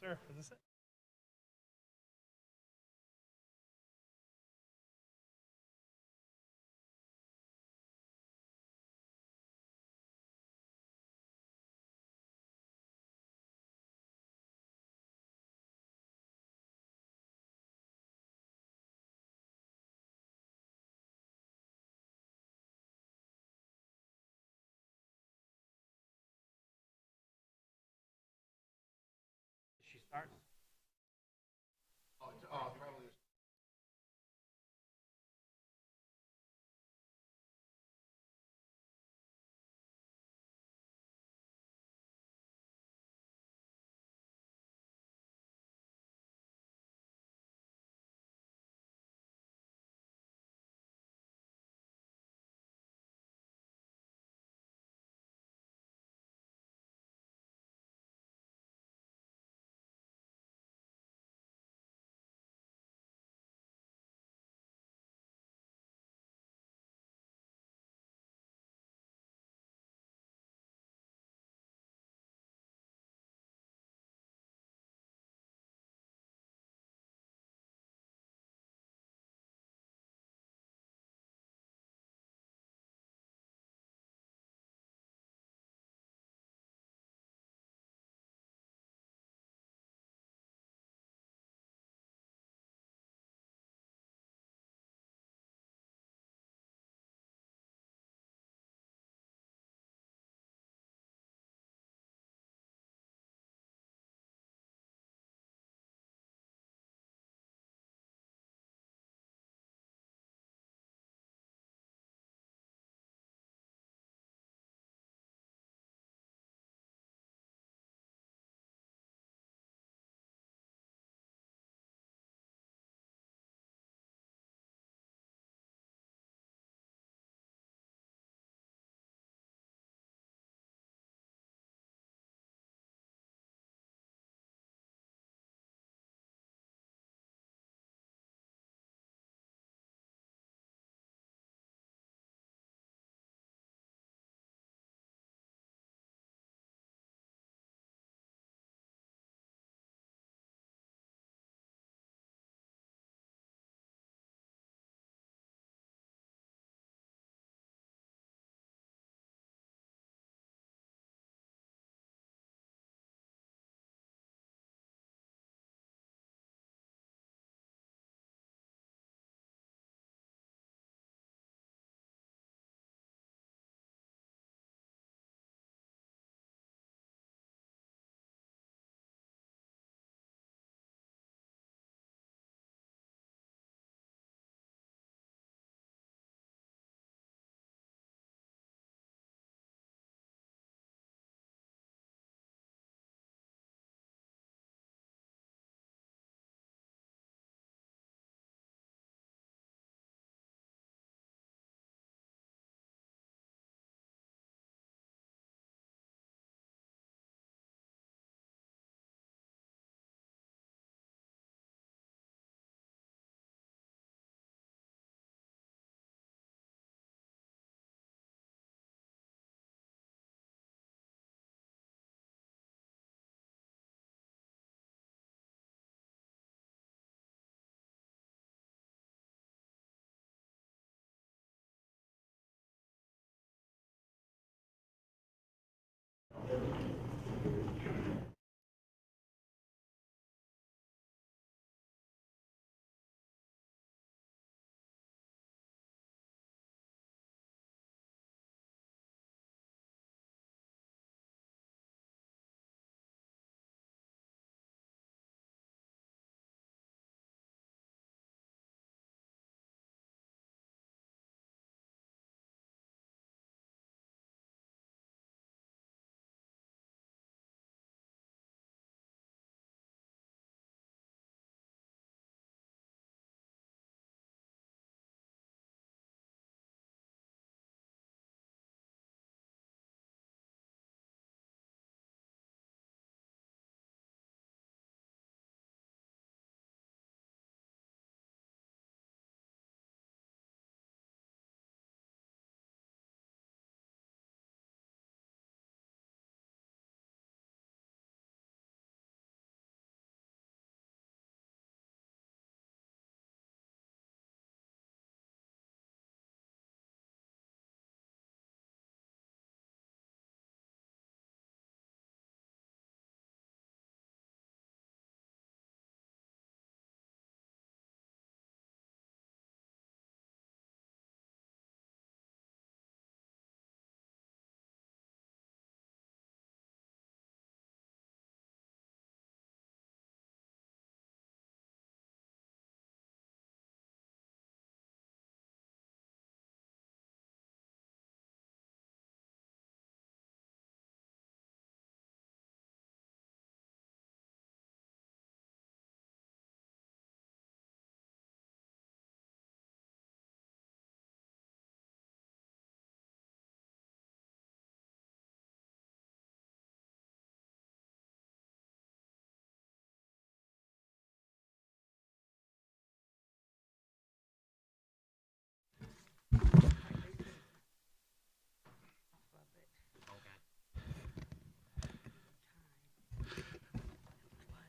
sir. Is this it? She starts.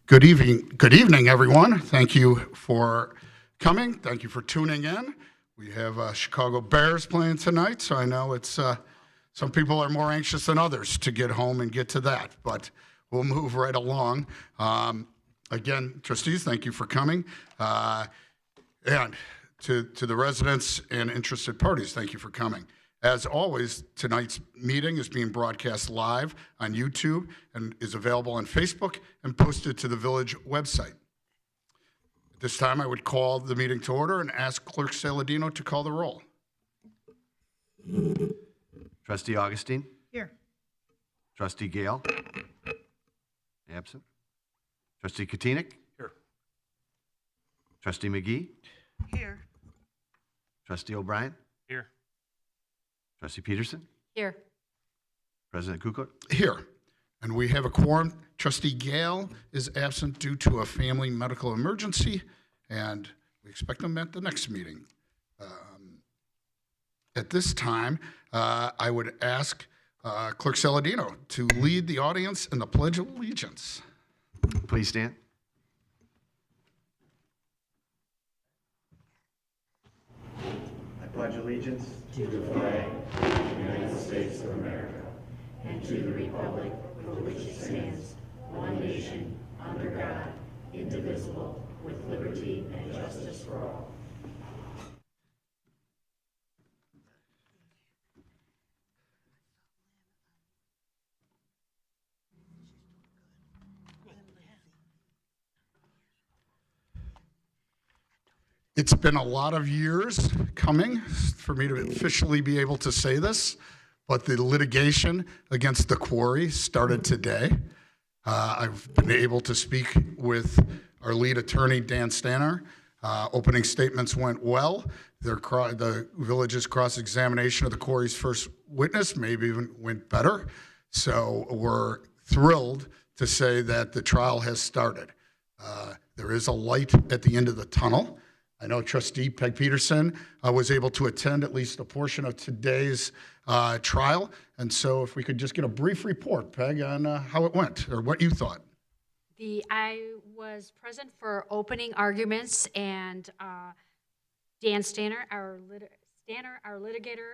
Good evening, everyone. Thank you for coming. Thank you for tuning in. We have Chicago Bears playing tonight, so I know it's some people are more anxious than others to get home and get to that, but we'll move right along. Again, trustees, thank you for coming. And to the residents and interested parties, thank you for coming. As always, tonight's meeting is being broadcast live on YouTube and is available on Facebook and posted to the Village website. At this time, I would call the meeting to order and ask Clerk Saladino to call the roll. Trustee Augustine? Here. Trustee Gale? Absent. Trustee Katina? Here. Trustee McGee? Here. Trustee O'Brien? Here. Trustee Peterson? Here. President Kukla? Here. And we have a quorum. Trustee Gale is absent due to a family medical emergency, and we expect him at the next meeting. At this time, I would ask Clerk Saladino to lead the audience in the Pledge of Allegiance. Please stand. I pledge allegiance to the flag of the United States of America and to the republic for which it stands, one nation, under God, indivisible, with liberty and justice for all. It's been a lot of years coming for me to officially be able to say this, but the litigation against the quarry started today. I've been able to speak with our lead attorney, Dan Stanner. Opening statements went well. The Village's cross-examination of the quarry's first witness maybe even went better. So we're thrilled to say that the trial has started. There is a light at the end of the tunnel. I know Trustee Peg Peterson was able to attend at least a portion of today's trial. And so if we could just get a brief report, Peg, on how it went or what you thought. I was present for opening arguments, and Dan Stanner, our litigator,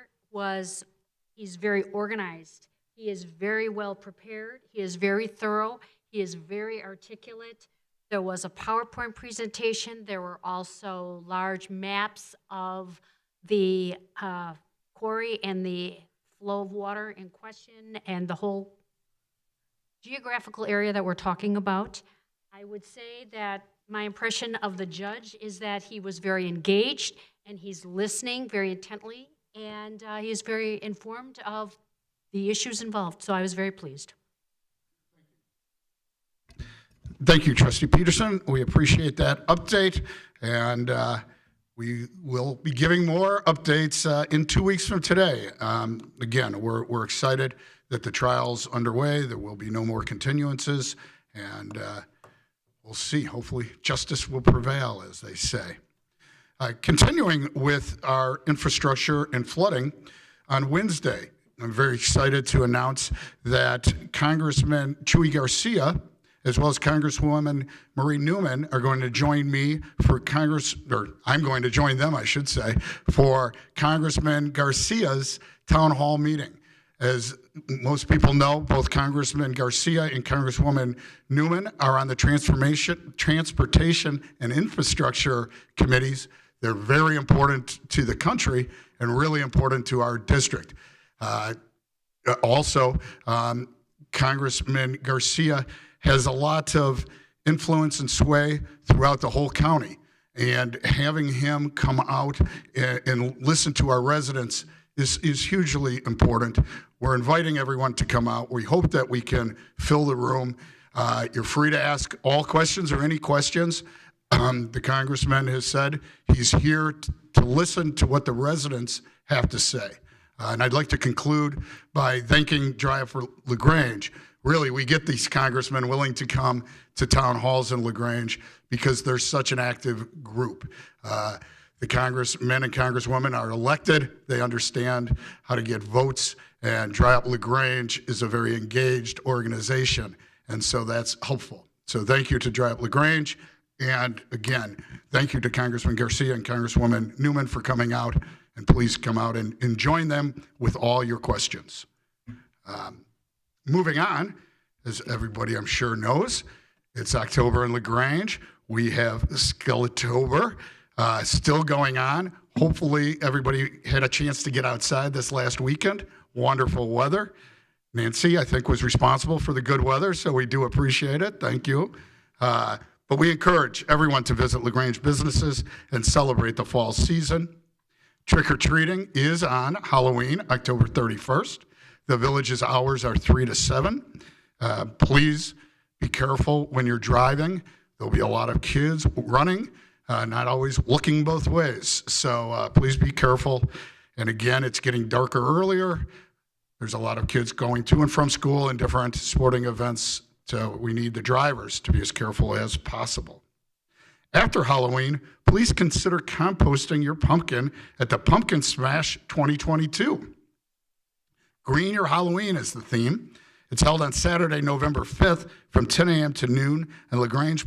he's very organized. He is very well prepared. He is very thorough. He is very articulate. There was a PowerPoint presentation. There were also large maps of the quarry and the flow of water in question and the whole geographical area that we're talking about. I would say that my impression of the judge is that he was very engaged and he's listening very intently, and he is very informed of the issues involved. So I was very pleased. Thank you, Trustee Peterson. We appreciate that update, and we will be giving more updates in 2 weeks from today. Again, we're excited that the trial's underway. There will be no more continuances, and we'll see. Hopefully, justice will prevail, as they say. Continuing with our infrastructure and flooding, on Wednesday, I'm very excited to announce that Congressman Chuy Garcia, as well as Congresswoman Marie Newman, are going to join me for I'm going to join them, I should say, for Congressman Garcia's town hall meeting. As most people know, both Congressman Garcia and Congresswoman Newman are on the Transportation and Infrastructure committees. They're very important to the country and really important to our district. Also, Congressman Garcia has a lot of influence and sway throughout the whole county. And having him come out and listen to our residents is hugely important. We're inviting everyone to come out. We hope that we can fill the room. You're free to ask all questions or any questions. The congressman has said he's here to listen to what the residents have to say. And I'd like to conclude by thanking Drive for LaGrange. Really, we get these congressmen willing to come to town halls in LaGrange because they're such an active group. The congressmen and congresswomen are elected. They understand how to get votes, and Dry Up LaGrange is a very engaged organization, and so that's helpful. So thank you to Dry Up LaGrange. And again, thank you to Congressman Garcia and Congresswoman Newman for coming out. And please come out and join them with all your questions. Moving on, as everybody I'm sure knows, it's October in LaGrange. We have Skeletober still going on. Hopefully everybody had a chance to get outside this last weekend. Wonderful weather. Nancy, I think, was responsible for the good weather, so we do appreciate it. Thank you. But we encourage everyone to visit LaGrange businesses and celebrate the fall season. Trick-or-treating is on Halloween, October 31st. The village's hours are 3 to 7. Please be careful when you're driving. There'll be a lot of kids running, not always looking both ways. So please be careful. And again, it's getting darker earlier. There's a lot of kids going to and from school and different sporting events, so we need the drivers to be as careful as possible. After Halloween, please consider composting your pumpkin at the Pumpkin Smash 2022. Green Your Halloween is the theme. It's held on Saturday, November 5th from 10 a.m. to noon in LaGrange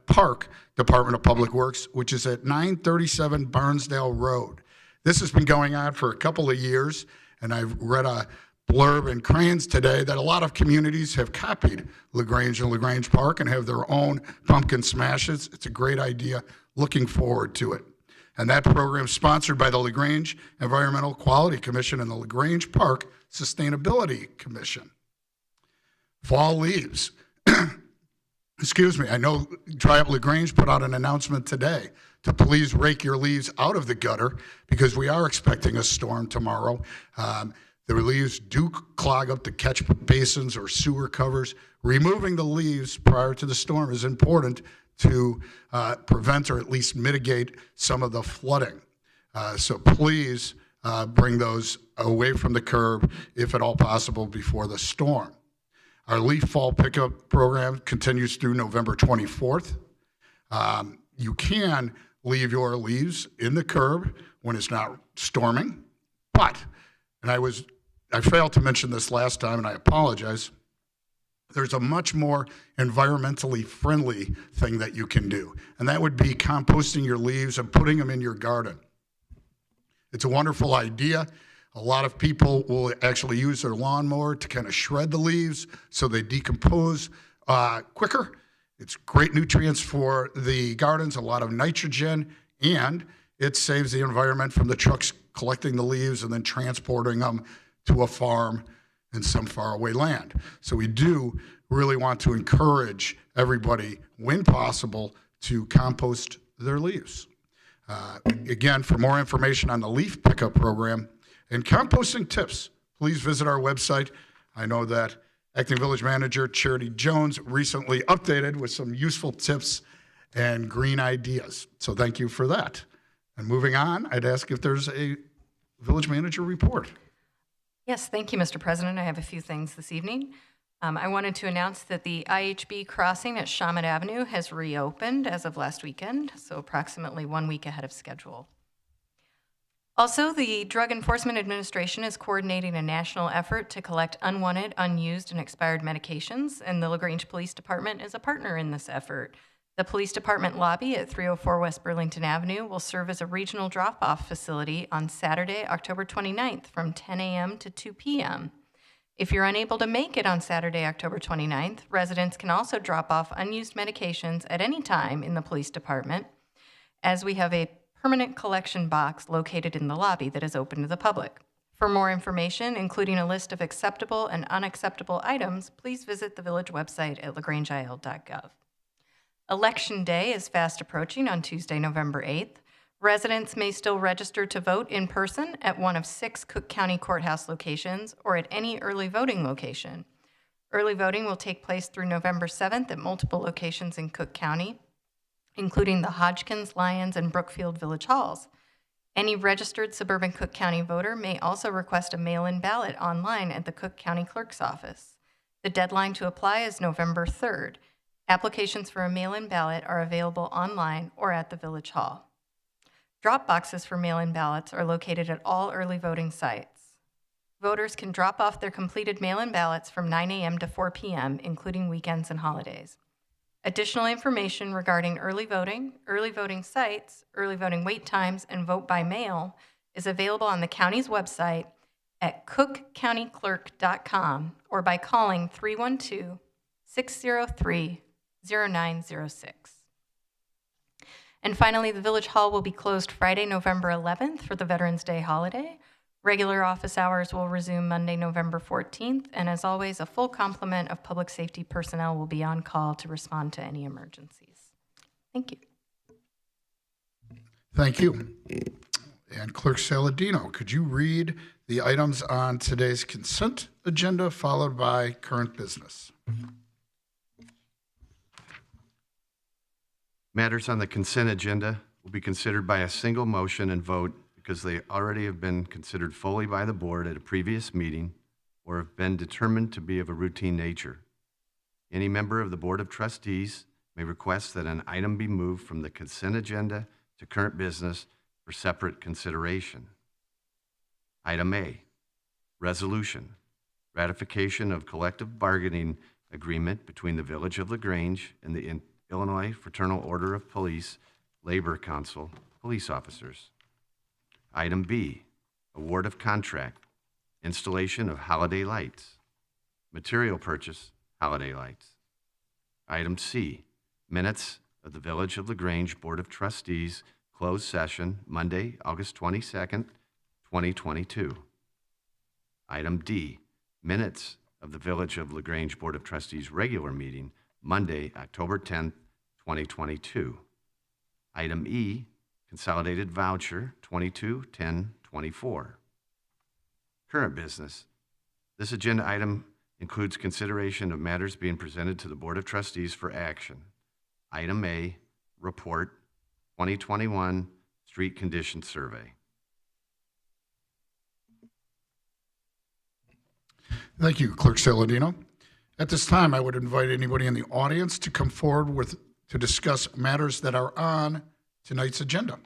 Park, Department of Public Works, which is at 937 Barnsdale Road. This has been going on for a couple of years, and I've read a blurb in Cranes today that a lot of communities have copied LaGrange and LaGrange Park and have their own pumpkin smashes. It's a great idea. Looking forward to it. And that program is sponsored by the LaGrange Environmental Quality Commission and the LaGrange Park Sustainability Commission. Fall leaves. Excuse me, I know Dry Up LaGrange put out an announcement today to please rake your leaves out of the gutter because we are expecting a storm tomorrow. The leaves do clog up the catch basins or sewer covers. Removing the leaves prior to the storm is important to prevent or at least mitigate some of the flooding. So please bring those away from the curb, if at all possible, before the storm. Our leaf fall pickup program continues through November 24th. You can leave your leaves in the curb when it's not storming, but, and I failed to mention this last time, and I apologize, there's a much more environmentally friendly thing that you can do, and that would be composting your leaves and putting them in your garden. It's a wonderful idea. A lot of people will actually use their lawnmower to kind of shred the leaves so they decompose quicker. It's great nutrients for the gardens, a lot of nitrogen, and it saves the environment from the trucks collecting the leaves and then transporting them to a farm in some faraway land. So we do really want to encourage everybody, when possible, to compost their leaves. Again, for more information on the leaf pickup program and composting tips, please visit our website. I know that Acting Village Manager Charity Jones recently updated with some useful tips and green ideas. So thank you for that. And moving on, I'd ask if there's a Village Manager report. Yes, thank you, Mr. President. I have a few things this evening. I wanted to announce that the IHB crossing at Shaman Avenue has reopened as of last weekend, so approximately 1 week ahead of schedule. Also, the Drug Enforcement Administration is coordinating a national effort to collect unwanted, unused, and expired medications, and the LaGrange Police Department is a partner in this effort. The Police Department lobby at 304 West Burlington Avenue will serve as a regional drop-off facility on Saturday, October 29th from 10 a.m. to 2 p.m. If you're unable to make it on Saturday, October 29th, residents can also drop off unused medications at any time in the police department, as we have a permanent collection box located in the lobby that is open to the public. For more information, including a list of acceptable and unacceptable items, please visit the village website at lagrangeil.gov. Election Day is fast approaching on Tuesday, November 8th. Residents may still register to vote in person at one of 6 Cook County Courthouse locations or at any early voting location. Early voting will take place through November 7th at multiple locations in Cook County, including the Hodgkins, Lyons, and Brookfield Village Halls. Any registered suburban Cook County voter may also request a mail-in ballot online at the Cook County Clerk's office. The deadline to apply is November 3rd. Applications for a mail-in ballot are available online or at the Village Hall. Drop boxes for mail-in ballots are located at all early voting sites. Voters can drop off their completed mail-in ballots from 9 a.m. to 4 p.m., including weekends and holidays. Additional information regarding early voting sites, early voting wait times, and vote by mail is available on the county's website at cookcountyclerk.com or by calling 312-603-0906. And finally, the Village Hall will be closed Friday, November 11th for the Veterans Day holiday. Regular office hours will resume Monday, November 14th, and as always, a full complement of public safety personnel will be on call to respond to any emergencies. Thank you. Thank you. And Clerk Saladino, could you read the items on today's consent agenda followed by current business? Matters on the consent agenda will be considered by a single motion and vote because they already have been considered fully by the board at a previous meeting or have been determined to be of a routine nature. Any member of the Board of Trustees may request that an item be moved from the consent agenda to current business for separate consideration. Item A, resolution, ratification of collective bargaining agreement between the Village of LaGrange and the Illinois Fraternal Order of Police Labor Council police officers. Item B, award of contract, installation of holiday lights, material purchase, holiday lights. Item C, minutes of the Village of LaGrange Board of Trustees closed session Monday, August 22nd, 2022. Item D, minutes of the Village of LaGrange Board of Trustees regular meeting Monday, October 10th, 2022. Item E, consolidated voucher 221024. Current business. This agenda item includes consideration of matters being presented to the Board of Trustees for action. Item A, report 2021 street condition survey. Thank you, Clerk Saladino. At this time, I would invite anybody in the audience to come forward to discuss matters that are on tonight's agenda.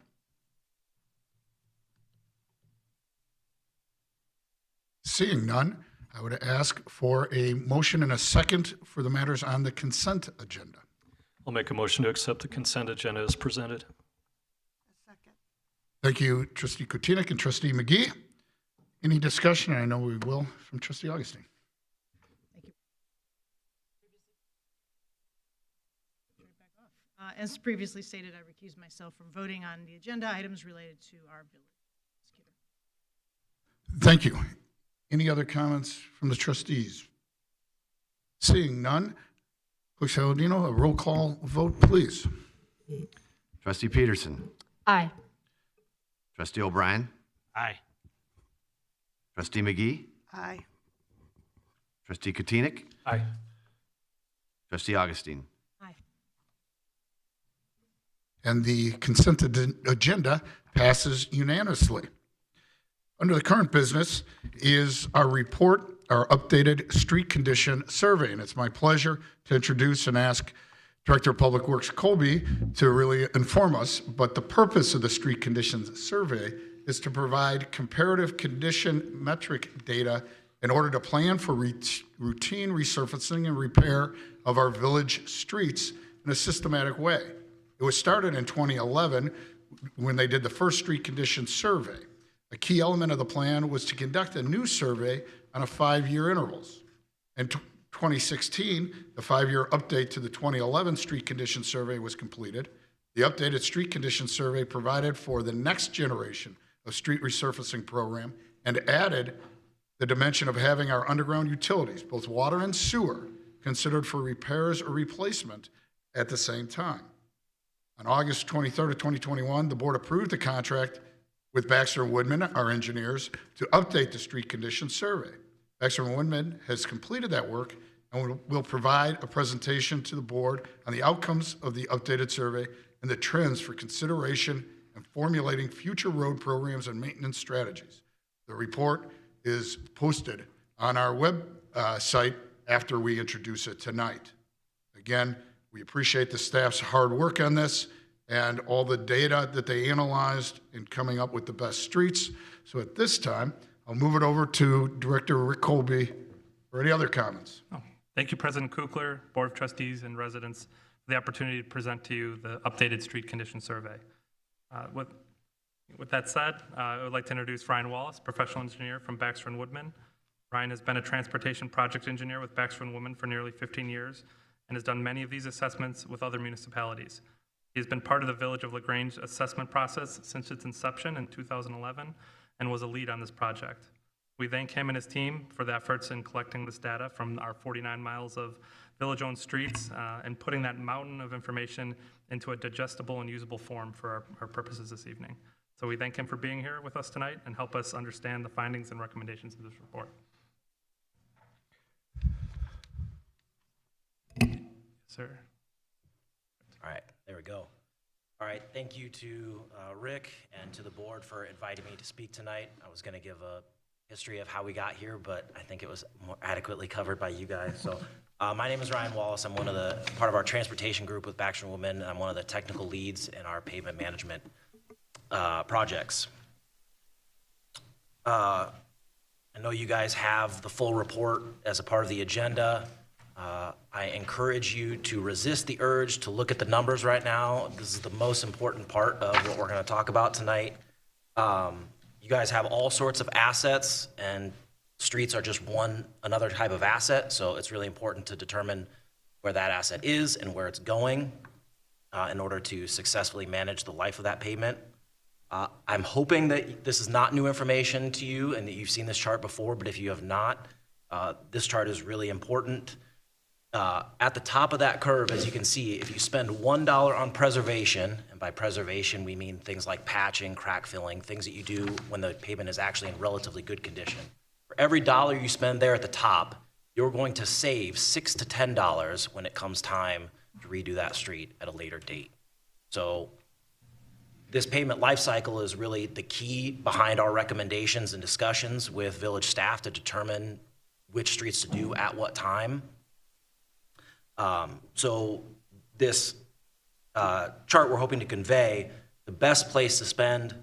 Seeing none, I would ask for a motion and a second for the matters on the consent agenda. I'll make a motion to accept the consent agenda as presented. Thank you, Trustee Kutinek and Trustee McGee. Any discussion? I know we will from Trustee Augustine. As previously stated, I recuse myself from voting on the agenda items related to our village prosecutor. Thank you. Any other comments from the trustees? Seeing none, Clerk Saladino, a roll call vote, please. Trustee Peterson. Aye. Trustee O'Brien. Aye. Trustee McGee. Aye. Trustee Kutinek. Aye. Trustee Augustine. Aye. And the consent agenda passes unanimously. Under the current business is our report, our updated street condition survey. And it's my pleasure to introduce and ask Director of Public Works Colby to really inform us. But the purpose of the street conditions survey is to provide comparative condition metric data in order to plan for routine resurfacing and repair of our village streets in a systematic way. It was started in 2011 when they did the first street condition survey. A key element of the plan was to conduct a new survey on a 5-year intervals. In 2016, the 5-year update to the 2011 street condition survey was completed. The updated street condition survey provided for the next generation of street resurfacing program and added the dimension of having our underground utilities, both water and sewer, considered for repairs or replacement at the same time. On August 23rd of 2021, the board approved the contract with Baxter & Woodman, our engineers, to update the street condition survey. Baxter & Woodman has completed that work and will provide a presentation to the board on the outcomes of the updated survey and the trends for consideration and formulating future road programs and maintenance strategies. The report is posted on our website after we introduce it tonight. Again, we appreciate the staff's hard work on this and all the data that they analyzed in coming up with the best streets. So at this time, I'll move it over to Director Rick Colby for any other comments. Thank you, President Kukler, Board of Trustees, and residents the opportunity to present to you the updated street condition survey. With that said, I would like to introduce Ryan Wallace, professional engineer from Baxter & Woodman. Ryan has been a transportation project engineer with Baxter & Woodman for nearly 15 years and has done many of these assessments with other municipalities. He has been part of the Village of LaGrange assessment process since its inception in 2011 and was a lead on this project. We thank him and his team for the efforts in collecting this data from our 49 miles of village-owned streets and putting that mountain of information into a digestible and usable form for our purposes this evening. So we thank him for being here with us tonight and help us understand the findings and recommendations of this report. Yes, sir. All right, there we go. All right, thank you to Rick and to the board for inviting me to speak tonight. I was going to give a history of how we got here, but I think it was more adequately covered by you guys. So my name is Ryan Wallace. I'm part of our transportation group with Baxter & Woodman, and I'm one of the technical leads in our pavement management projects. I know you guys have the full report as a part of the agenda. I encourage you to resist the urge to look at the numbers right now. This is the most important part of what we're going to talk about tonight. You guys have all sorts of assets, and streets are just another type of asset, so it's really important to determine where that asset is and where it's going in order to successfully manage the life of that pavement. I'm hoping that this is not new information to you and that you've seen this chart before, but if you have not, this chart is really important. At the top of that curve, as you can see, if you spend $1 on preservation, and by preservation we mean things like patching, crack filling, things that you do when the pavement is actually in relatively good condition. For every dollar you spend there at the top, you're going to save $6 to $10 when it comes time to redo that street at a later date. So this pavement life cycle is really the key behind our recommendations and discussions with village staff to determine which streets to do at what time. So this chart we're hoping to convey, the best place to spend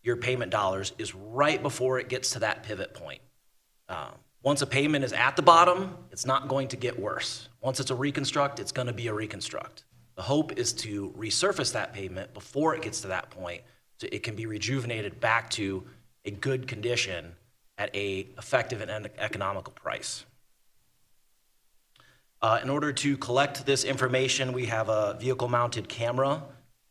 your payment dollars is right before it gets to that pivot point. Once a pavement is at the bottom, it's not going to get worse. Once it's a reconstruct, it's going to be a reconstruct. The hope is to resurface that pavement before it gets to that point so it can be rejuvenated back to a good condition at a effective and economical price. In order to collect this information, we have a vehicle-mounted camera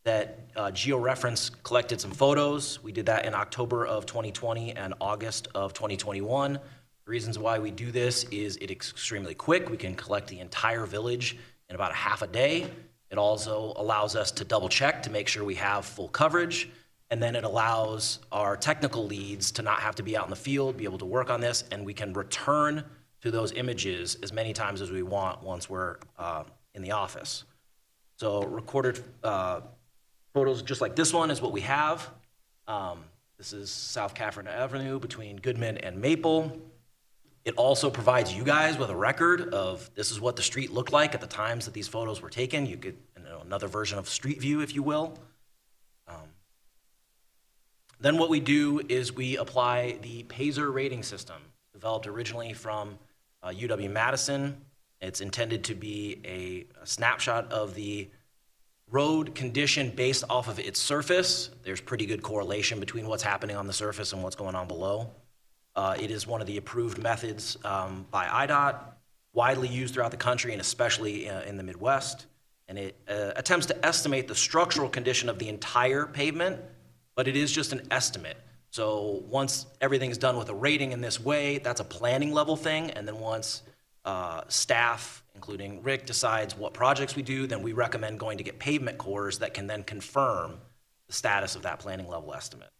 that GeoReference collected some photos. We did that in October of 2020 and August of 2021. The reasons why we do this is it's extremely quick. We can collect the entire village in about a half a day. It also allows us to double check to make sure we have full coverage. And then it allows our technical leads to not have to be out in the field, be able to work on this, and we can return to those images as many times as we want once we're in the office. So recorded photos just like this one is what we have. This is South Catherine Avenue between Goodman and Maple. It also provides you guys with a record of this is what the street looked like at the times that these photos were taken. You could, another version of Street View, if you will. Then what we do is we apply the Payzer rating system, developed originally from UW-Madison. It's intended to be a snapshot of the road condition based off of its surface. There's pretty good correlation between what's happening on the surface and what's going on below. It is one of the approved methods by IDOT, widely used throughout the country and especially in the Midwest. And it attempts to estimate the structural condition of the entire pavement, but it is just an estimate. So once everything's done with a rating in this way, that's a planning level thing. And then once staff, including Rick, decides what projects we do, then we recommend going to get pavement cores that can then confirm the status of that planning level estimate.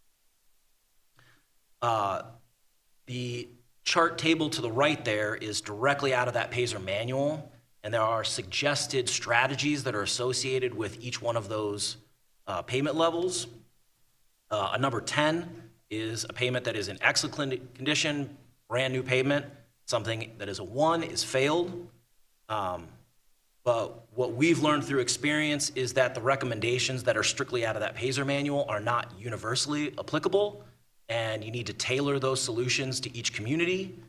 The chart table to the right there is directly out of that Payzer manual, and there are suggested strategies that are associated with each one of those payment levels. A number 10 is a payment that is in excellent condition, brand new pavement. Something that is a 1 is failed. But what we've learned through experience is that the recommendations that are strictly out of that Payzer manual are not universally applicable, and you need to tailor those solutions to each community.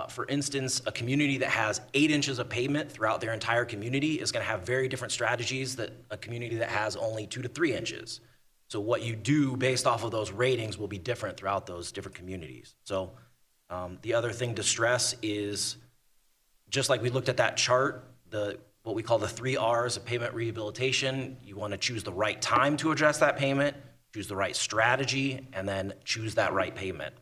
For instance, a community that has 8 inches of pavement throughout their entire community is going to have very different strategies than a community that has only 2 to 3 inches. So what you do based off of those ratings will be different throughout those different communities. So the other thing to stress is, just like we looked at that chart, what we call the 3 R's of pavement rehabilitation, you want to choose the right time to address that pavement, choose the right strategy, and then choose that right pavement.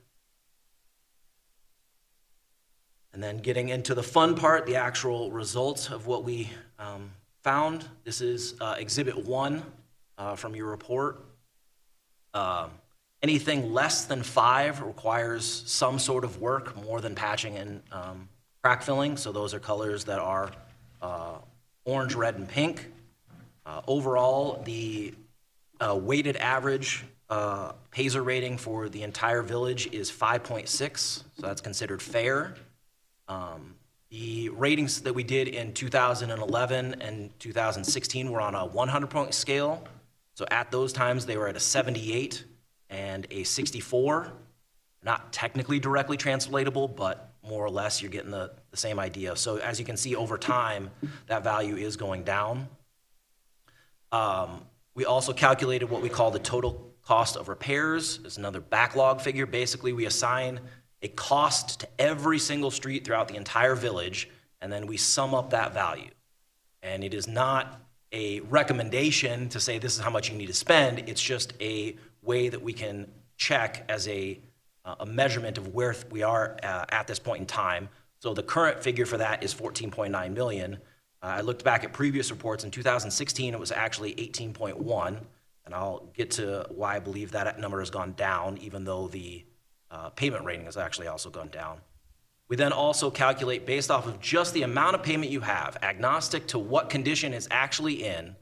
And then getting into the fun part, the actual results of what we found. This is Exhibit 1 from your report. Anything less than 5 requires some sort of work more than patching and crack filling. So those are colors that are orange, red, and pink. Overall, the weighted average PASER rating for the entire village is 5.6, so that's considered fair. The ratings that we did in 2011 and 2016 were on a 100-point scale. So at those times, they were at a 78 and a 64. Not technically directly translatable, but more or less you're getting the same idea. So as you can see over time, that value is going down. We also calculated what we call the total cost of repairs. It's another backlog figure. Basically, we assign a cost to every single street throughout the entire village, and then we sum up that value. And it is not a recommendation to say this is how much you need to spend. It's just a way that we can check as a measurement of where we are at this point in time. So the current figure for that is 14.9 million. I looked back at previous reports. In 2016, it was actually 18.1, and I'll get to why I believe that number has gone down, even though the payment rating has actually also gone down. We then also calculate, based off of just the amount of payment you have, agnostic to what condition is actually in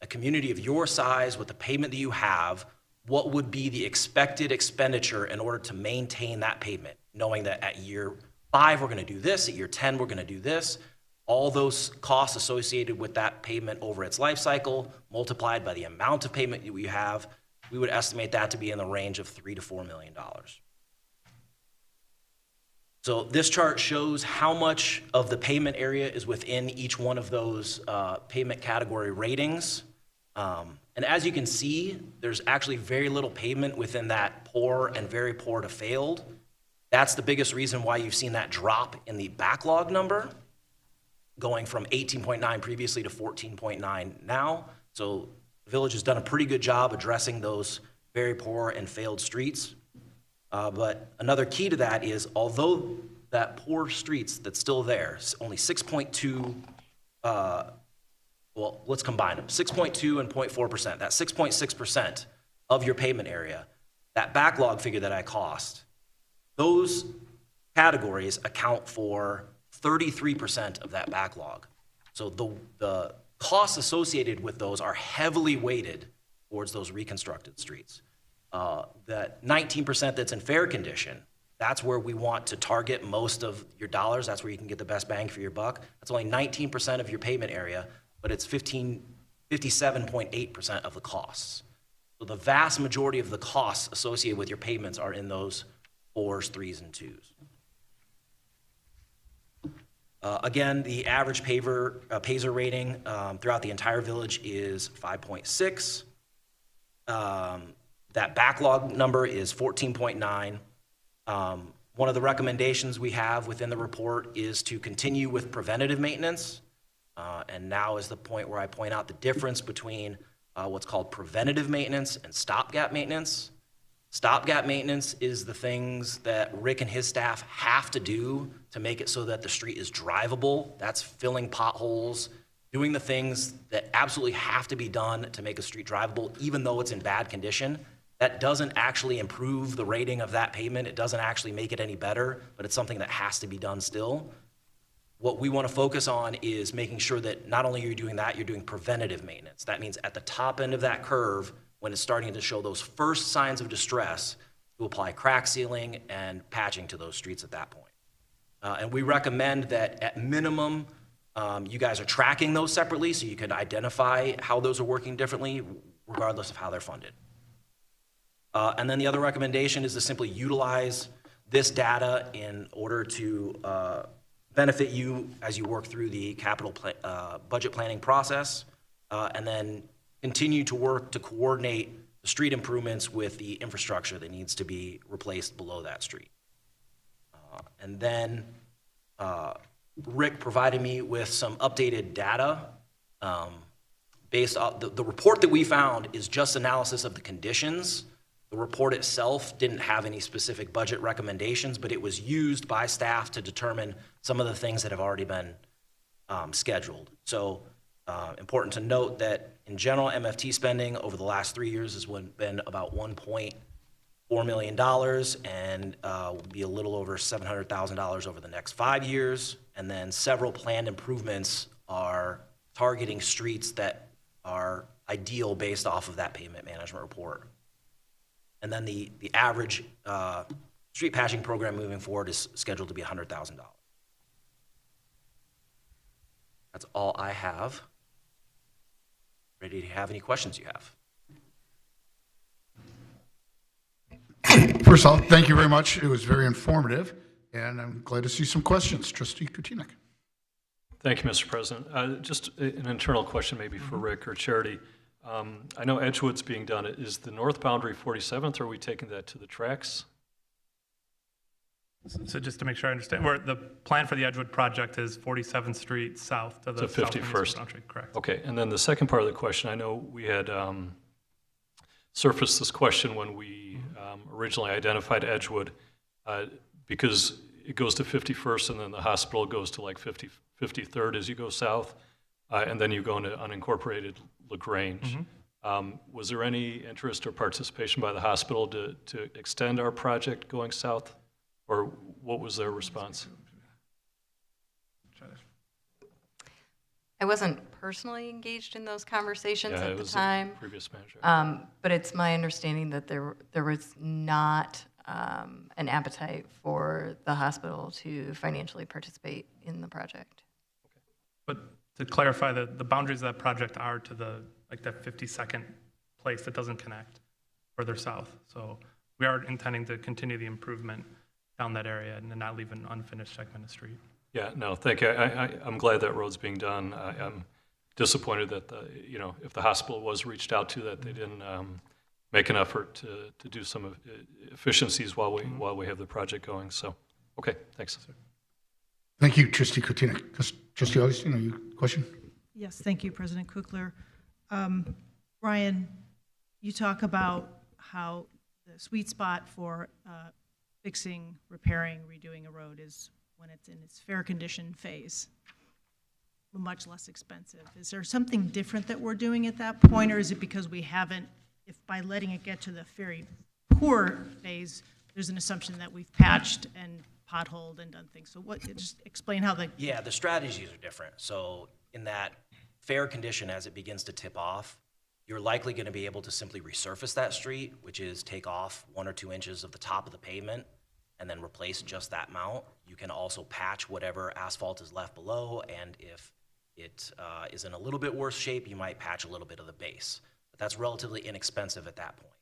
a community of your size with the pavement that you have, what would be the expected expenditure in order to maintain that pavement, knowing that at year 5 we're going to do this, at year 10 we're going to do this. All those costs associated with that pavement over its life cycle, multiplied by the amount of pavement that we have, we would estimate that to be in the range of $3 to $4 million. So this chart shows how much of the pavement area is within each one of those pavement category ratings. And as you can see, there's actually very little pavement within that poor and very poor to failed. That's the biggest reason why you've seen that drop in the backlog number, going from 18.9 previously to 14.9 now. So the village has done a pretty good job addressing those very poor and failed streets. But another key to that is, although that poor streets that's still there, only 6.2, well, let's combine them, 6.2 and 0.4%, that's 6.6% of your pavement area. That backlog figure that I cost, those categories account for 33% of that backlog. So the costs associated with those are heavily weighted towards those reconstructed streets. That 19% that's in fair condition, that's where we want to target most of your dollars. That's where you can get the best bang for your buck. That's only 19% of your pavement area, but it's 57.8% of the costs. So the vast majority of the costs associated with your pavements are in those 4s, 3s, and 2s. Again, the average PASER rating throughout the entire village is 5.6. That backlog number is 14.9. One of the recommendations we have within the report is to continue with preventative maintenance. And now is the point where I point out the difference between what's called preventative maintenance and stopgap maintenance. Stopgap maintenance is the things that Rick and his staff have to do to make it so that the street is drivable. That's filling potholes, doing the things that absolutely have to be done to make a street drivable, even though it's in bad condition. That doesn't actually improve the rating of that pavement. It doesn't actually make it any better, but it's something that has to be done still. What we want to focus on is making sure that not only are you doing that, you're doing preventative maintenance. That means at the top end of that curve, when it's starting to show those first signs of distress, to apply crack sealing and patching to those streets at that point. And we recommend that at minimum, you guys are tracking those separately so you can identify how those are working differently, regardless of how they're funded. And then the other recommendation is to simply utilize this data in order to benefit you as you work through the budget planning process, and then continue to work to coordinate the street improvements with the infrastructure that needs to be replaced below that street. And then Rick provided me with some updated data based on the report that we found is just analysis of the conditions. The report itself didn't have any specific budget recommendations, but it was used by staff to determine some of the things that have already been scheduled. So important to note that in general, MFT spending over the last 3 years has been about $1.4 million and will be a little over $700,000 over the next 5 years. And then several planned improvements are targeting streets that are ideal based off of that pavement management report. And then the average street patching program moving forward is scheduled to be $100,000. That's all I have. Ready to have any questions you have? First of all, thank you very much. It was very informative, and I'm glad to see some questions. Trustee Kutinek. Thank you, Mr. President. Just an internal question maybe for Rick or Charity. I know Edgewood's being done. Is the north boundary 47th, or are we taking that to the tracks? So just to make sure I understand, the plan for the Edgewood project is 47th Street south to the 51st. boundary, correct? Okay, and then the second part of the question, I know we had surfaced this question when we originally identified Edgewood, because it goes to 51st and then the hospital goes to like 53rd as you go south, and then you go into unincorporated LaGrange. Was there any interest or participation by the hospital to extend our project going south? Or what was their response? I wasn't personally engaged in those conversations at the time. Previous manager. But it's my understanding that there was not an appetite for the hospital to financially participate in the project. But to clarify, the boundaries of that project are to that 52nd place that doesn't connect further south. So we are intending to continue the improvement down that area and not leave an unfinished segment of street. Yeah, no, thank you. I'm glad that road's being done. I'm disappointed that if the hospital was reached out to, that they didn't make an effort to do some efficiencies while we have the project going. So, okay, thanks. Thank you, Trustee Kutinek. Trustee Augustine, you question? Yes, thank you, President Kukler. Ryan, you talk about how the sweet spot for fixing, repairing, redoing a road is when it's in its fair condition phase, much less expensive. Is there something different that we're doing at that point, or is it because we haven't, if by letting it get to the very poor phase, there's an assumption that we've patched and potholed and done things? So just explain how the... Yeah, the strategies are different. So in that fair condition, as it begins to tip off, you're likely going to be able to simply resurface that street, which is take off 1 or 2 inches of the top of the pavement and then replace just that amount. You can also patch whatever asphalt is left below, and if it is in a little bit worse shape, you might patch a little bit of the base. But that's relatively inexpensive at that point.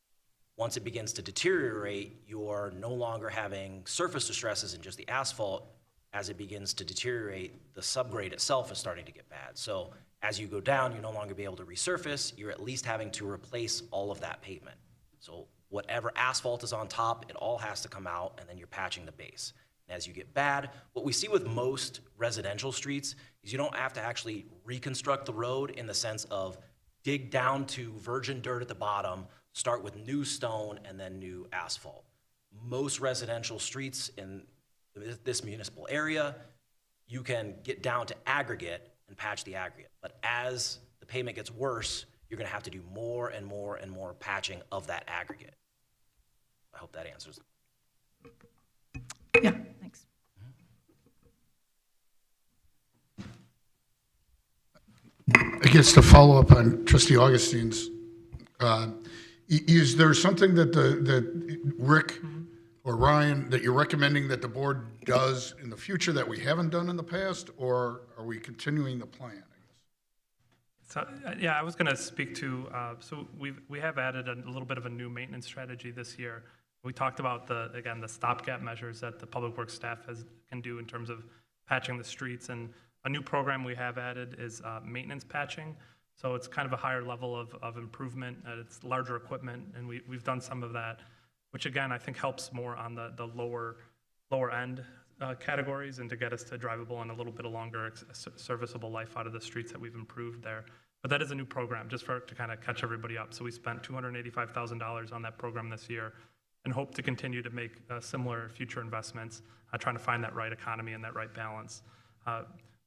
Once it begins to deteriorate, you're no longer having surface distresses in just the asphalt. As it begins to deteriorate, the subgrade itself is starting to get bad. So as you go down, you no longer be able to resurface. You're at least having to replace all of that pavement. So whatever asphalt is on top, it all has to come out, and then you're patching the base. And as you get bad, what we see with most residential streets is you don't have to actually reconstruct the road in the sense of dig down to virgin dirt at the bottom, start with new stone, and then new asphalt. Most residential streets in this municipal area, you can get down to aggregate and patch the aggregate. But as the pavement gets worse, you're going to have to do more and more and more patching of that aggregate. I hope that answers it. Yeah, thanks. I guess to follow up on Trustee Augustine's, is there something that Rick or Ryan, that you're recommending that the board does in the future that we haven't done in the past, or are we continuing the plan? So, yeah, I was going to speak to, so we have added a little bit of a new maintenance strategy this year. We talked about the stopgap measures that the public works staff can do in terms of patching the streets. And a new program we have added is maintenance patching. So it's kind of a higher level of improvement. It's larger equipment, and we've done some of that, which again I think helps more on the lower end categories, and to get us to drivable and a little bit of longer serviceable life out of the streets that we've improved there. But that is a new program, just to kind of catch everybody up. So we spent $285,000 on that program this year, and hope to continue to make similar future investments, trying to find that right economy and that right balance.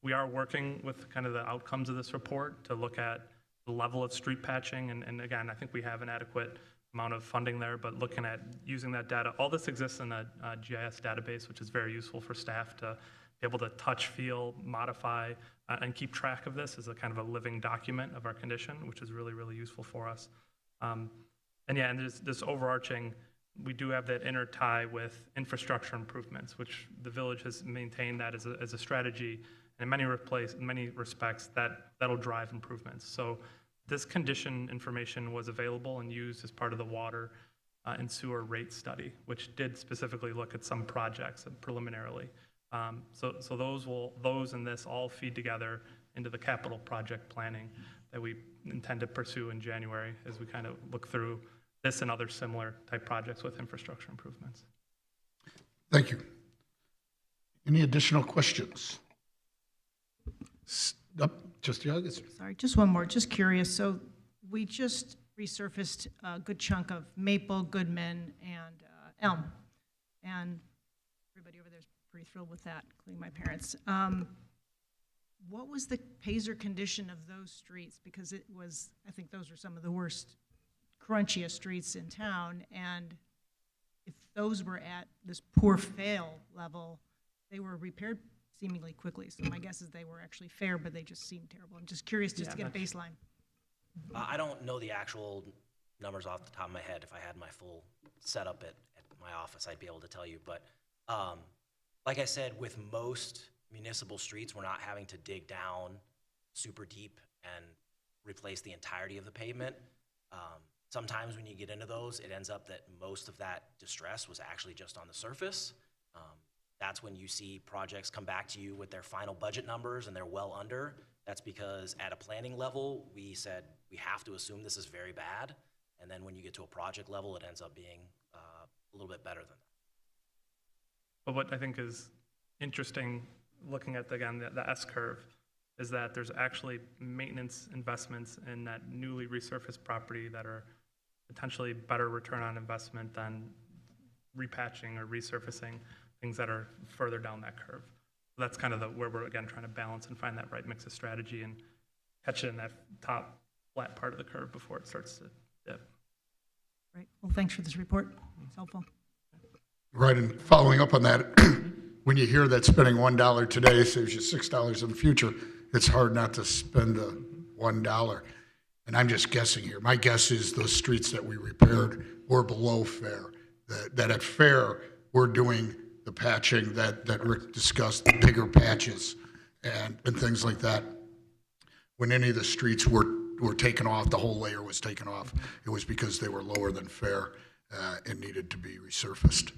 We are working with kind of the outcomes of this report to look at the level of street patching, and again, I think we have an adequate amount of funding there, but looking at using that data. All this exists in a GIS database, which is very useful for staff to be able to touch, feel, modify, and keep track of this as a kind of a living document of our condition, which is really, really useful for us. And there's this overarching, we do have that inner tie with infrastructure improvements, which the village has maintained that as a strategy. And in many respects, that'll drive improvements. So this condition information was available and used as part of the water and sewer rate study, which did specifically look at some projects preliminarily. So those and this all feed together into the capital project planning that we intend to pursue in January as we kind of look through this and other similar type projects with infrastructure improvements. Thank you. Any additional questions? Trustee August. Sorry, just one more, just curious. So we just resurfaced a good chunk of Maple, Goodman, and Elm. And everybody over there is pretty thrilled with that, including my parents. What was the Pazer condition of those streets? Because it was, I think those were some of the worst, crunchiest streets in town. And if those were at this poor fail level, they were repaired seemingly quickly. So my guess is they were actually fair, but they just seemed terrible. I'm just curious to get a baseline. I don't know the actual numbers off the top of my head. If I had my full setup at my office, I'd be able to tell you. But like I said, with most municipal streets, we're not having to dig down super deep and replace the entirety of the pavement. Sometimes when you get into those, it ends up that most of that distress was actually just on the surface. That's when you see projects come back to you with their final budget numbers and they're well under. That's because at a planning level, we said we have to assume this is very bad. And then when you get to a project level, it ends up being a little bit better than that. But what I think is interesting, looking at, again, the S-curve, is that there's actually maintenance investments in that newly resurfaced property that are potentially better return on investment than repatching or resurfacing things that are further down that curve. So that's kind of where we're, again, trying to balance and find that right mix of strategy and catch it in that top flat part of the curve before it starts to dip. Right. Well, thanks for this report. It's helpful. Right, and following up on that, when you hear that spending $1 today saves you $6 in the future, it's hard not to spend the $1. And I'm just guessing here. My guess is those streets that we repaired were below fair. That at fair, we're doing the patching that Rick discussed, the bigger patches and things like that. When any of the streets were taken off, the whole layer was taken off, it was because they were lower than fair and needed to be resurfaced.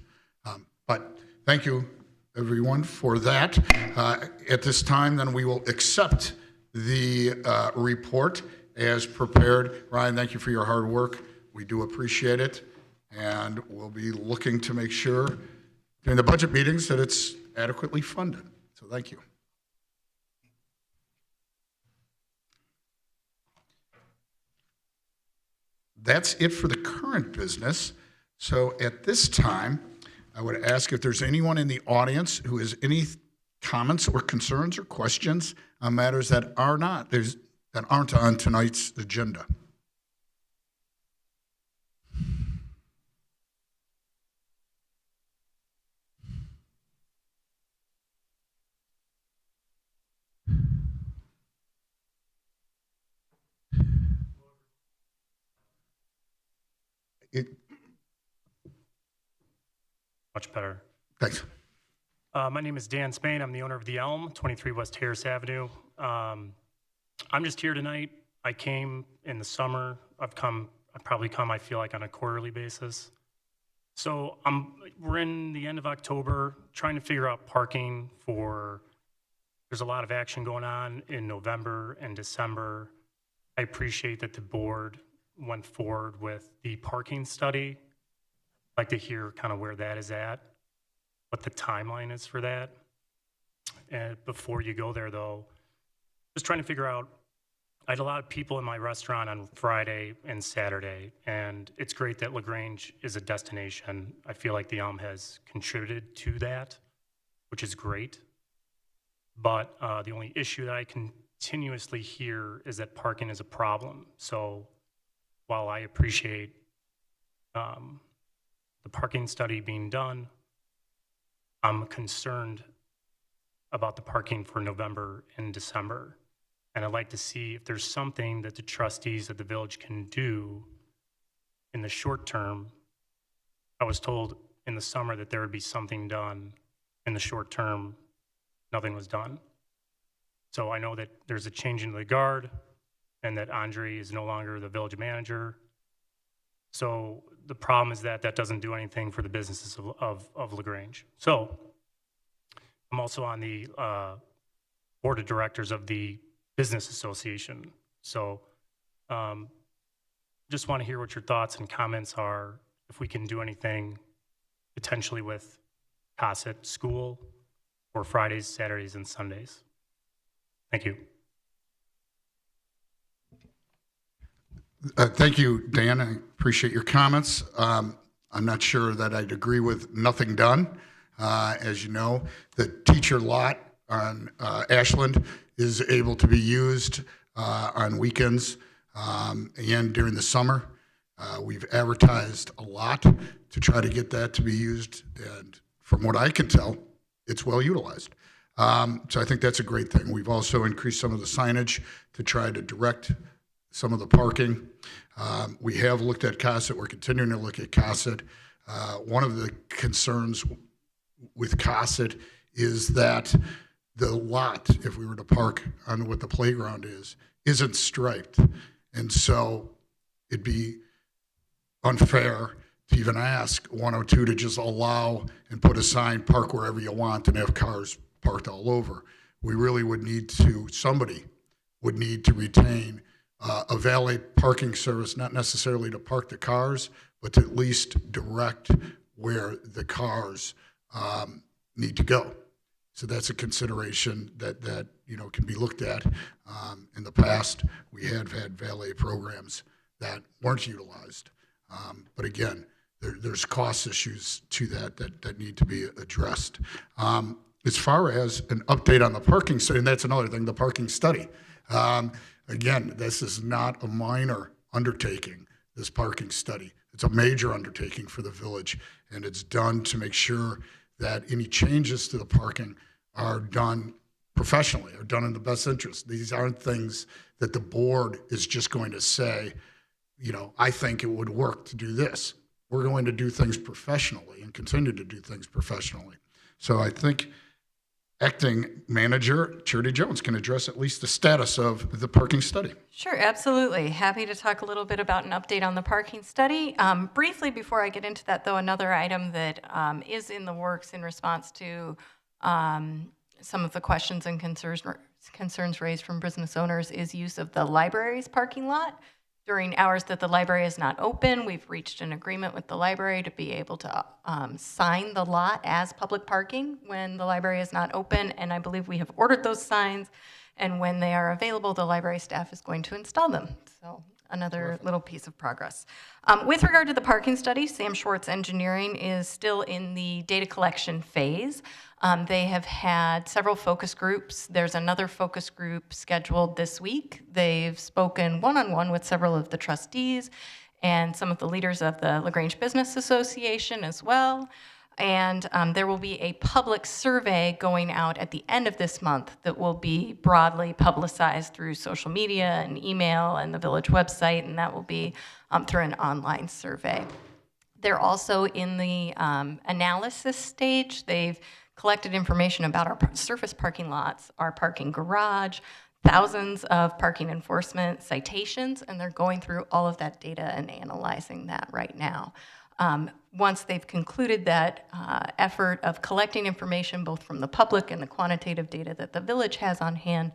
But thank you, everyone, for that. At this time, then, we will accept the report as prepared. Ryan, thank you for your hard work. We do appreciate it. And we'll be looking to make sure during the budget meetings that it's adequately funded. So thank you. That's it for the current business. So at this time, I would ask if there's anyone in the audience who has any comments or concerns or questions on matters that aren't on tonight's agenda. Much better. Thanks. My name is Dan Spain. I'm the owner of The Elm, 23 West Harris Avenue. I'm just here tonight. I came in the summer. I probably come, I feel like, on a quarterly basis. So we're in the end of October, trying to figure out parking for, there's a lot of action going on in November and December. I appreciate that the board went forward with the parking study. I'd like to hear kind of where that is at, what the timeline is for that. And before you go there though, just trying to figure out, I had a lot of people in my restaurant on Friday and Saturday, and it's great that LaGrange is a destination. I feel like the Elm has contributed to that, which is great. But the only issue that I continuously hear is that parking is a problem. So while I appreciate the parking study being done, I'm concerned about the parking for November and December. And I'd like to see if there's something that the trustees of the village can do in the short term. I was told in the summer that there would be something done. In the short term, nothing was done. So I know that there's a change in the guard and that Andre is no longer the village manager. So the problem is that that doesn't do anything for the businesses of LaGrange. So I'm also on the board of directors of the Business Association. So just want to hear what your thoughts and comments are, if we can do anything potentially with Cosset School for Fridays, Saturdays, and Sundays. Thank you. Thank you, Dan. I appreciate your comments. I'm not sure that I'd agree with nothing done. As you know, the teacher lot on Ashland is able to be used on weekends and during the summer. We've advertised a lot to try to get that to be used, and from what I can tell, it's well utilized. So I think that's a great thing. We've also increased some of the signage to try to direct some of the parking. We have looked at Cosset. We're continuing to look at Cosset. One of the concerns with Cosset is that the lot, if we were to park on what the playground is, isn't striped. And so it'd be unfair to even ask 102 to just allow and put a sign, park wherever you want, and have cars parked all over. We really would need to, somebody would need to retain a valet parking service, not necessarily to park the cars, but to at least direct where the cars need to go. So that's a consideration that can be looked at. In the past, we have had valet programs that weren't utilized. But again, there's cost issues to that need to be addressed. As far as an update on the parking study, and that's another thing, the parking study. Again, this is not a minor undertaking, this parking study. It's a major undertaking for the village, and it's done to make sure that any changes to the parking are done professionally, are done in the best interest. These aren't things that the board is just going to say, I think it would work to do this. We're going to do things professionally and continue to do things professionally. So I think Acting Manager Charity Jones can address at least the status of the parking study. Sure, absolutely. Happy to talk a little bit about an update on the parking study. Briefly, before I get into that, though, another item that is in the works in response to some of the questions and concerns raised from business owners is use of the library's parking lot. During hours that the library is not open, we've reached an agreement with the library to be able to sign the lot as public parking when the library is not open, and I believe we have ordered those signs, and when they are available, the library staff is going to install them. So another little piece of progress. With regard to the parking study, Sam Schwartz Engineering is still in the data collection phase. They have had several focus groups. There's another focus group scheduled this week. They've spoken one-on-one with several of the trustees and some of the leaders of the LaGrange Business Association as well. And there will be a public survey going out at the end of this month that will be broadly publicized through social media and email and the village website, and that will be through an online survey. They're also in the analysis stage. They've collected information about our surface parking lots, our parking garage, thousands of parking enforcement citations, and they're going through all of that data and analyzing that right now. Once they've concluded that effort of collecting information both from the public and the quantitative data that the village has on hand,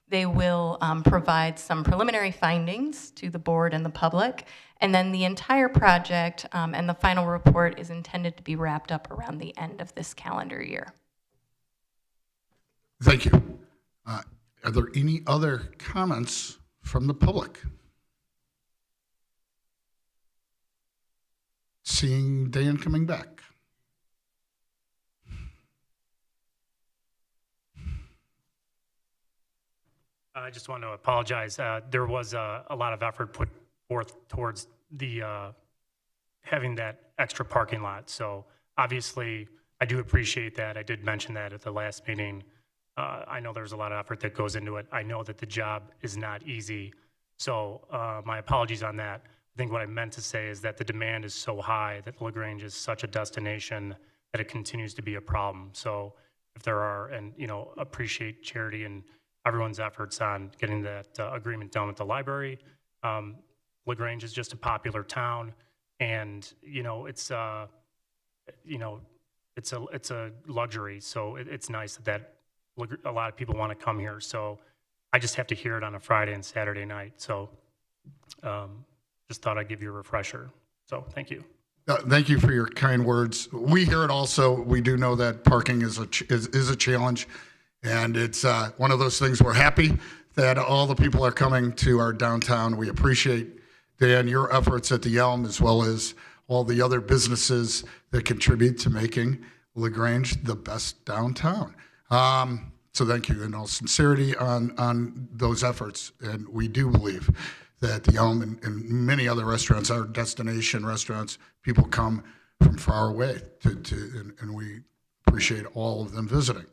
they will provide some preliminary findings to the board and the public, and then the entire project and the final report is intended to be wrapped up around the end of this calendar year. Thank you. Are there any other comments from the public? Seeing Dan coming back. I just want to apologize. There was a lot of effort put forth towards the having that extra parking lot. So obviously, I do appreciate that. I did mention that at the last meeting. I know there's a lot of effort that goes into it. I know that the job is not easy. So my apologies on that. I think what I meant to say is that the demand is so high that LaGrange is such a destination that it continues to be a problem. So if there are, and appreciate Charity and everyone's efforts on getting that agreement done with the library. LaGrange is just a popular town, and it's a luxury. So it's nice that a lot of people want to come here. So I just have to hear it on a Friday and Saturday night. So just thought I'd give you a refresher. So thank you. Thank you for your kind words. We hear it also. We do know that parking is a challenge, and it's one of those things. We're happy that all the people are coming to our downtown. We appreciate, Dan, your efforts at the Elm, as well as all the other businesses that contribute to making LaGrange the best downtown. So thank you in all sincerity on those efforts. And we do believe that the Elm and many other restaurants are destination restaurants. People come from far away and we appreciate all of them visiting.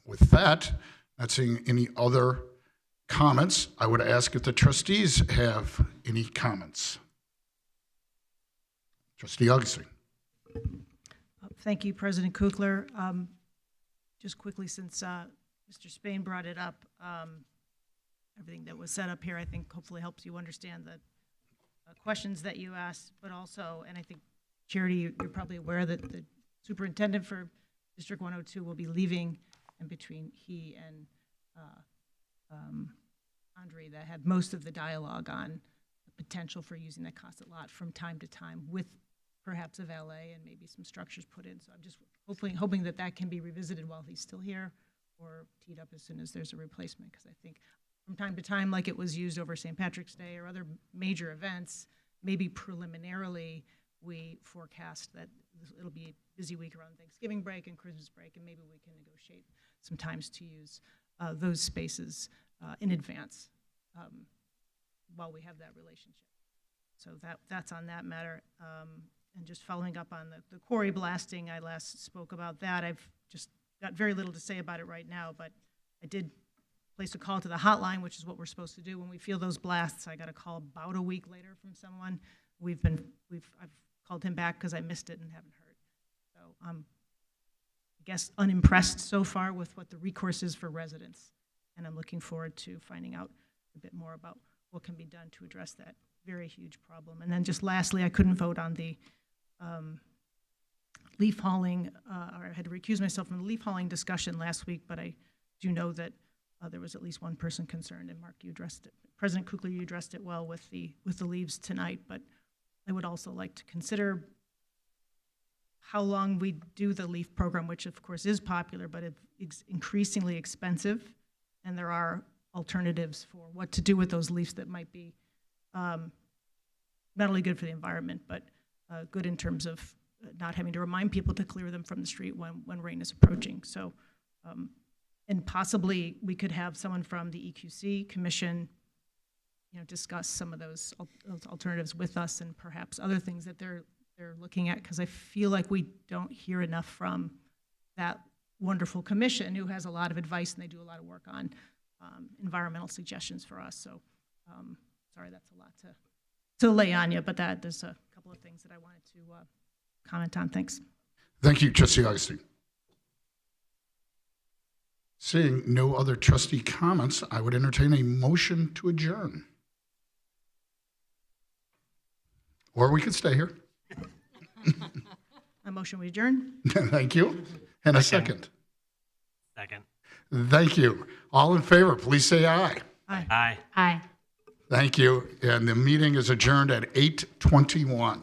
With that, not seeing any other comments, I would ask if the trustees have any comments. Trustee Augustine. Thank you, President Kukler. Just quickly, since Mr. Spain brought it up, everything that was set up here, I think hopefully helps you understand the questions that you asked, but also, and I think, Charity, you're probably aware that the superintendent for District 102 will be leaving, and between he and Andre, that had most of the dialogue on the potential for using that Cossett lot from time to time with perhaps a valet and maybe some structures put in. So I'm just hoping that that can be revisited while he's still here or teed up as soon as there's a replacement, because I think from time to time, like it was used over St. Patrick's Day or other major events, maybe preliminarily we forecast that it'll be a busy week around Thanksgiving break and Christmas break, and maybe we can negotiate some times to use those spaces in advance while we have that relationship. So that's on that matter. And just following up on the quarry blasting, I last spoke about that. I've just got very little to say about it right now, but I did place a call to the hotline, which is what we're supposed to do when we feel those blasts. I got a call about a week later from someone. I've called him back because I missed it and haven't heard. So I'm, I guess, unimpressed so far with what the recourse is for residents, and I'm looking forward to finding out a bit more about what can be done to address that very huge problem. And then just lastly, I couldn't vote on the leaf hauling, or I had to recuse myself from the leaf hauling discussion last week, but I do know that there was at least one person concerned, and Mark, you addressed it. President Kukler, you addressed it well with the leaves tonight, but I would also like to consider how long we do the leaf program, which of course is popular, but it's increasingly expensive, and there are alternatives for what to do with those leaves that might be not only good for the environment, but good in terms of not having to remind people to clear them from the street when rain is approaching. So, and possibly we could have someone from the EQC Commission, discuss some of those alternatives with us, and perhaps other things that they're looking at, because I feel like we don't hear enough from that wonderful commission who has a lot of advice, and they do a lot of work on environmental suggestions for us. So, sorry, that's a lot to lay on you, but there's a couple of things that I wanted to comment on. Thanks. Thank you, Trustee Augustine. Seeing no other trustee comments, I would entertain a motion to adjourn. Or we could stay here. A motion we adjourn? Thank you. And a second. Second. Thank you. All in favor, please say aye. Aye. Aye. Thank you. And the meeting is adjourned at 8:21.